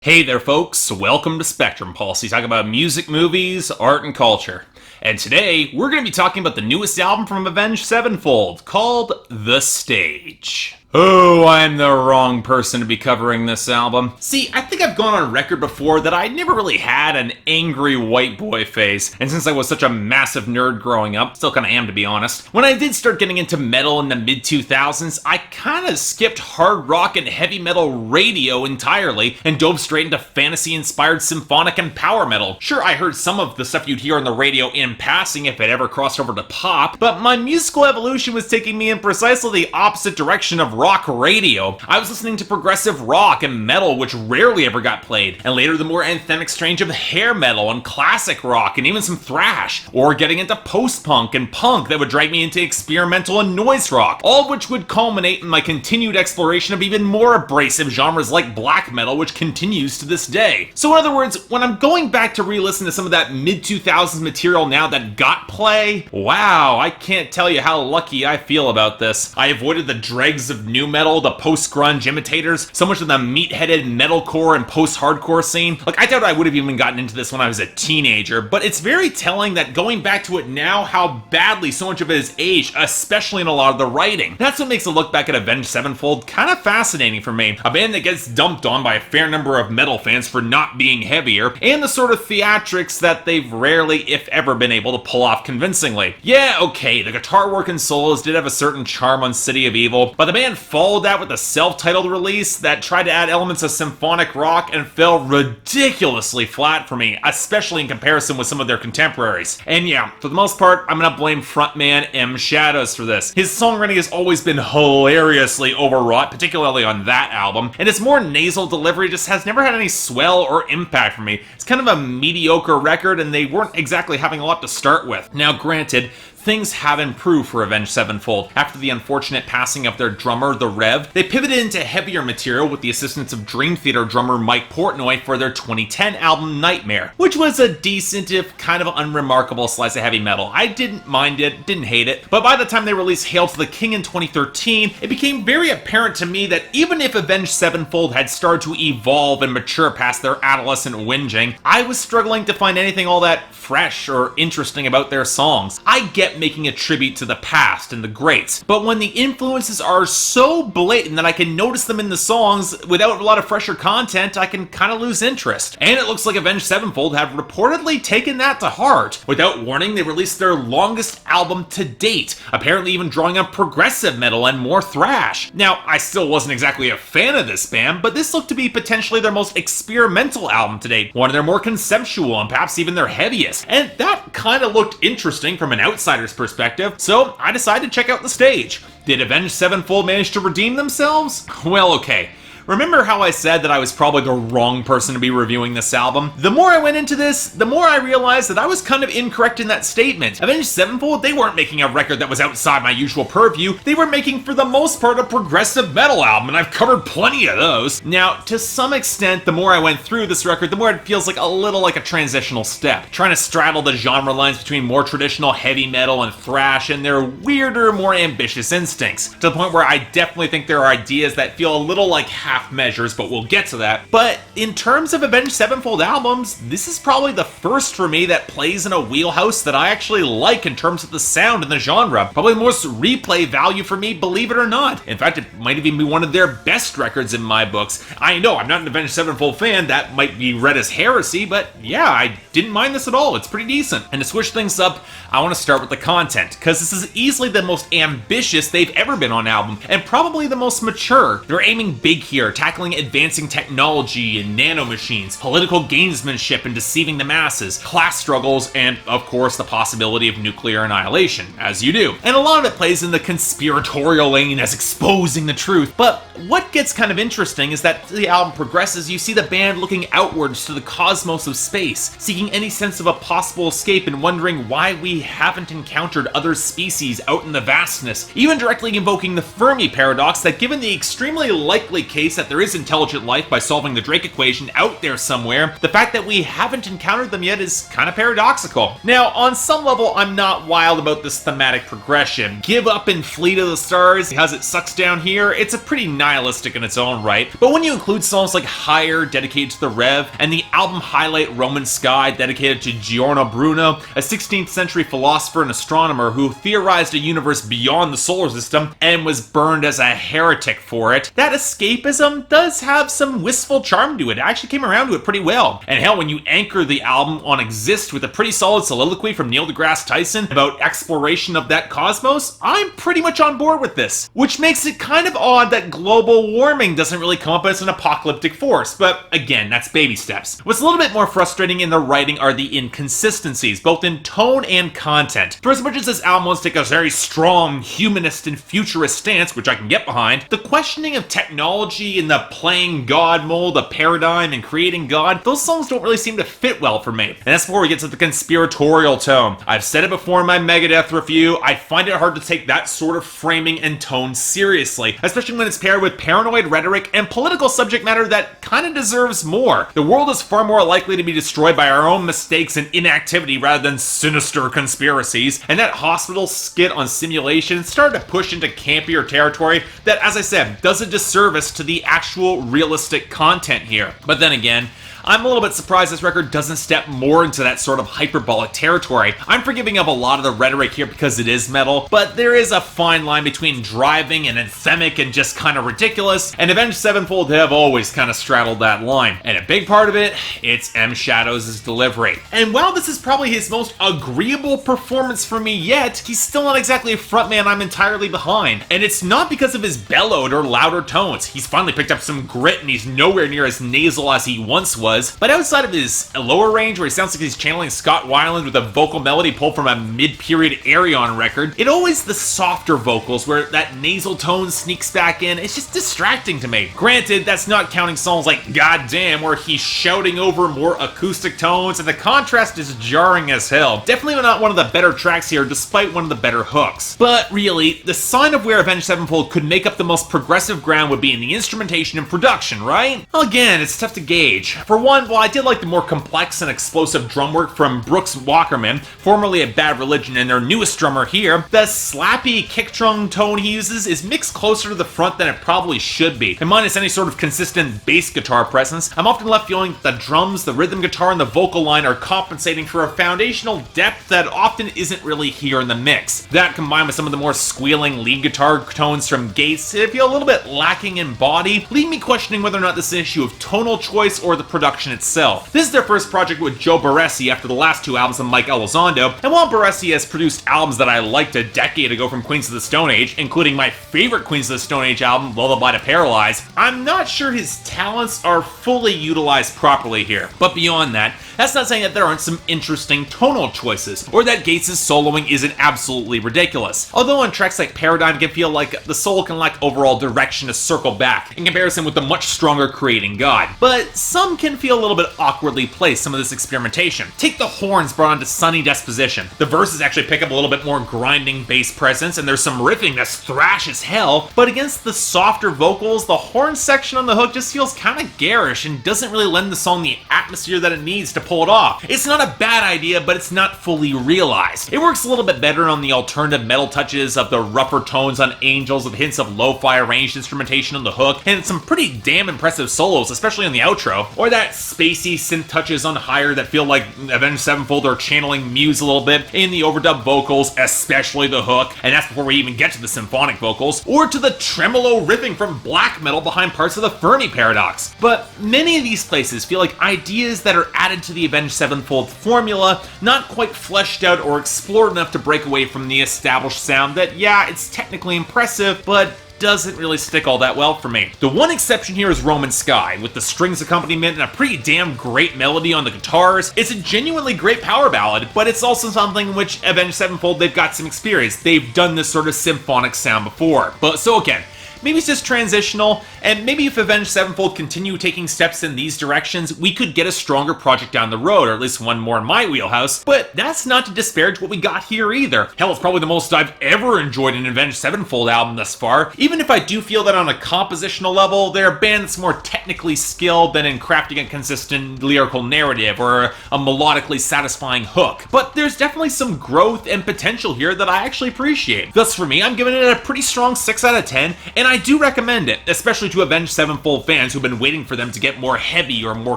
Hey there, folks. Welcome to Spectrum Pulse. We talk about music, movies, art, and culture. And today, we're going to be talking about the newest album from Avenged Sevenfold, called The Stage. Oh, I'm the wrong person to be covering this album. See, I think I've gone on record before that I never really had an angry white boy face, and since I was such a massive nerd growing up, still kinda am to be honest, when I did start getting into metal in the mid-2000s, I kinda skipped hard rock and heavy metal radio entirely, and dove straight into fantasy-inspired symphonic and power metal. Sure, I heard some of the stuff you'd hear on the radio in passing if it ever crossed over to pop, but my musical evolution was taking me in precisely the opposite direction of rock radio. I was listening to progressive rock and metal, which rarely ever got played, and later the more anthemic strange of hair metal and classic rock and even some thrash, or getting into post-punk and punk that would drag me into experimental and noise rock, all of which would culminate in my continued exploration of even more abrasive genres like black metal, which continues to this day. So in other words, when I'm going back to re-listen to some of that mid-2000s material now that got play, wow, I can't tell you how lucky I feel about this. I avoided the dregs of nu metal, the post-grunge imitators, so much of the meat-headed metalcore and post-hardcore scene. Like, I doubt I would have even gotten into this when I was a teenager, but it's very telling that going back to it now, how badly so much of it is aged, especially in a lot of the writing. That's what makes a look back at Avenged Sevenfold kind of fascinating for me. A band that gets dumped on by a fair number of metal fans for not being heavier, and the sort of theatrics that they've rarely, if ever, been able to pull off convincingly. Yeah, okay, the guitar work and solos did have a certain charm on City of Evil, but the band followed that with a self-titled release that tried to add elements of symphonic rock and fell ridiculously flat for me, especially in comparison with some of their contemporaries. And yeah, for the most part, I'm gonna blame frontman M. Shadows for this. His songwriting has always been hilariously overwrought, particularly on that album, and his more nasal delivery just has never had any swell or impact for me. It's kind of a mediocre record, and they weren't exactly having a lot to start with. Now granted, things have improved for Avenged Sevenfold. After the unfortunate passing of their drummer, The Rev, they pivoted into heavier material with the assistance of Dream Theater drummer Mike Portnoy for their 2010 album Nightmare, which was a decent, if kind of unremarkable slice of heavy metal. I didn't mind it, didn't hate it, but by the time they released Hail to the King in 2013, it became very apparent to me that even if Avenged Sevenfold had started to evolve and mature past their adolescent whinging, I was struggling to find anything all that fresh or interesting about their songs. I get making a tribute to the past and the greats, but when the influences are so blatant that I can notice them in the songs without a lot of fresher content, I can kind of lose interest. And it looks like Avenged Sevenfold have reportedly taken that to heart. Without warning, they released their longest album to date, apparently even drawing on progressive metal and more thrash. Now, I still wasn't exactly a fan of this band, but this looked to be potentially their most experimental album to date, one of their more conceptual and perhaps even their heaviest. And that kind of looked interesting from an outsider's perspective, so I decided to check out The Stage. Did Avenged Sevenfold manage to redeem themselves? Well, okay. Remember how I said that I was probably the wrong person to be reviewing this album? The more I went into this, the more I realized that I was kind of incorrect in that statement. Avenged Sevenfold, they weren't making a record that was outside my usual purview. They were making, for the most part, a progressive metal album, and I've covered plenty of those. Now, to some extent, the more I went through this record, the more it feels like a little like a transitional step, trying to straddle the genre lines between more traditional heavy metal and thrash and their weirder, more ambitious instincts, to the point where I definitely think there are ideas that feel a little like half measures, but we'll get to that. But in terms of Avenged Sevenfold albums, this is probably the first for me that plays in a wheelhouse that I actually like in terms of the sound and the genre. Probably the most replay value for me, believe it or not. In fact, it might even be one of their best records in my books. I know I'm not an Avenged Sevenfold fan, that might be read as heresy, but yeah, I didn't mind this at all. It's pretty decent. And to switch things up, I want to start with the content, because this is easily the most ambitious they've ever been on album, and probably the most mature. They're aiming big here, tackling advancing technology and nanomachines, political gamesmanship and deceiving the masses, class struggles, and, of course, the possibility of nuclear annihilation, as you do. And a lot of it plays in the conspiratorial lane as exposing the truth, but what gets kind of interesting is that as the album progresses, you see the band looking outwards to the cosmos of space, seeking any sense of a possible escape and wondering why we haven't encountered other species out in the vastness, even directly invoking the Fermi paradox that given the extremely likely case that there is intelligent life by solving the Drake equation out there somewhere, the fact that we haven't encountered them them yet is kind of paradoxical. Now, on some level, I'm not wild about this thematic progression. Give Up and Flee to the Stars, as it sucks down here, it's a pretty nihilistic in its own right, but when you include songs like Higher, dedicated to the Rev, and the album highlight Roman Sky, dedicated to Giordano Bruno, a 16th century philosopher and astronomer who theorized a universe beyond the solar system and was burned as a heretic for it, that escapism does have some wistful charm to it. I actually came around to it pretty well. And hell, when you anchor the album on Exist with a pretty solid soliloquy from Neil deGrasse Tyson about exploration of that cosmos, I'm pretty much on board with this. Which makes it kind of odd that global warming doesn't really come up as an apocalyptic force, but again, that's baby steps. What's a little bit more frustrating in the writing are the inconsistencies, both in tone and content. For as much as this album wants to take a very strong, humanist and futurist stance, which I can get behind, the questioning of technology and the playing God mold, the paradigm, and creating God, those songs don't really seem to fit well for me. And that's before we get to the conspiratorial tone. I've said it before in my Megadeth review, I find it hard to take that sort of framing and tone seriously, especially when it's paired with paranoid rhetoric and political subject matter that kind of deserves more. The world is far more likely to be destroyed by our own mistakes and inactivity rather than sinister conspiracies, and that hospital skit on simulation started to push into campier territory that, as I said, does a disservice to the actual realistic content here. But then again, I'm a little bit surprised this record doesn't step more into that sort of hyperbolic territory. I'm forgiving of a lot of the rhetoric here because it is metal, but there is a fine line between driving and anthemic and just kind of ridiculous, and Avenged Sevenfold have always kind of straddled that line. And a big part of it, it's M. Shadows' delivery. And while this is probably his most agreeable performance for me yet, he's still not exactly a frontman I'm entirely behind. And it's not because of his bellowed or louder tones. He's finally picked up some grit and he's nowhere near as nasal as he once was. But outside of his lower range, where he sounds like he's channeling Scott Weiland with a vocal melody pulled from a mid-period Arion record, it always the softer vocals where that nasal tone sneaks back in. It's just distracting to me. Granted, that's not counting songs like Goddamn, where he's shouting over more acoustic tones, and the contrast is jarring as hell. Definitely not one of the better tracks here, despite one of the better hooks. But really, the sign of where Avenged Sevenfold could make up the most progressive ground would be in the instrumentation and production, right? Well, again, it's tough to gauge. For one, while I did like the more complex and explosive drum work from Brooks Walkerman, formerly of Bad Religion and their newest drummer here, the slappy kick drum tone he uses is mixed closer to the front than it probably should be. And minus any sort of consistent bass guitar presence, I'm often left feeling that the drums, the rhythm guitar, and the vocal line are compensating for a foundational depth that often isn't really here in the mix. That, combined with some of the more squealing lead guitar tones from Gates, it feel a little bit lacking in body, leave me questioning whether or not this is an issue of tonal choice or the production itself. This is their first project with Joe Barresi after the last two albums of Mike Elizondo, and while Barresi has produced albums that I liked a decade ago from Queens of the Stone Age, including my favorite Queens of the Stone Age album, Lullaby to Paralyze, I'm not sure his talents are fully utilized properly here. But beyond that, that's not saying that there aren't some interesting tonal choices, or that Gates' soloing isn't absolutely ridiculous. Although on tracks like Paradigm, it can feel like the solo can lack overall direction to circle back, in comparison with the much stronger Creating God. But some can feel a little bit awkwardly placed, some of this experimentation. Take the horns brought onto Sunny Disposition. The verses actually pick up a little bit more grinding bass presence, and there's some riffing that's thrash as hell, but against the softer vocals, the horn section on the hook just feels kind of garish and doesn't really lend the song the atmosphere that it needs to pull it off. It's not a bad idea, but it's not fully realized. It works a little bit better on the alternative metal touches of the rougher tones on Angels with hints of lo-fi arranged instrumentation on the hook, and some pretty damn impressive solos, especially on the outro, or that spacey synth touches on Higher that feel like Avenged Sevenfold are channeling Muse a little bit in the overdub vocals, especially the hook, and that's before we even get to the symphonic vocals, or to the tremolo riffing from black metal behind parts of the Fermi Paradox. But many of these places feel like ideas that are added to the Avenged Sevenfold formula, not quite fleshed out or explored enough to break away from the established sound that, yeah, it's technically impressive, but doesn't really stick all that well for me. The one exception here is Roman Sky, with the strings accompaniment and a pretty damn great melody on the guitars. It's a genuinely great power ballad, but it's also something in which Avenged Sevenfold, they've got some experience. They've done this sort of symphonic sound before. But so again, maybe it's just transitional, and maybe if Avenged Sevenfold continue taking steps in these directions, we could get a stronger project down the road, or at least one more in my wheelhouse, but that's not to disparage what we got here either. Hell, it's probably the most I've ever enjoyed an Avenged Sevenfold album thus far, even if I do feel that on a compositional level, they're a band that's more technically skilled than in crafting a consistent lyrical narrative or a melodically satisfying hook. But there's definitely some growth and potential here that I actually appreciate. Thus for me, I'm giving it a pretty strong 6 out of 10, and I do recommend it, especially to Avenged Sevenfold fans who've been waiting for them to get more heavy or more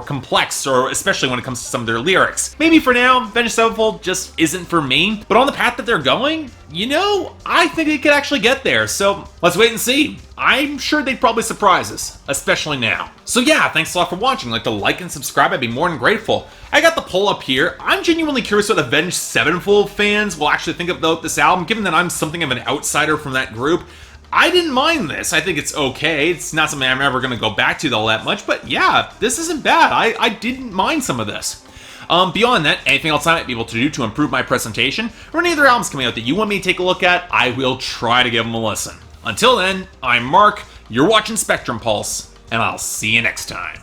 complex, or especially when it comes to some of their lyrics. Maybe for now, Avenged Sevenfold just isn't for me, but on the path that they're going, you know, I think they could actually get there, so let's wait and see. I'm sure they'd probably surprise us, especially now. So yeah, thanks a lot for watching. Like to like and subscribe, I'd be more than grateful. I got the poll up here. I'm genuinely curious what Avenged Sevenfold fans will actually think about this album, given that I'm something of an outsider from that group. I didn't mind this. I think it's okay. It's not something I'm ever going to go back to all that much, but yeah, this isn't bad. I didn't mind some of this. Beyond that, anything else I might be able to do to improve my presentation, or any other albums coming out that you want me to take a look at, I will try to give them a listen. Until then, I'm Mark, you're watching Spectrum Pulse, and I'll see you next time.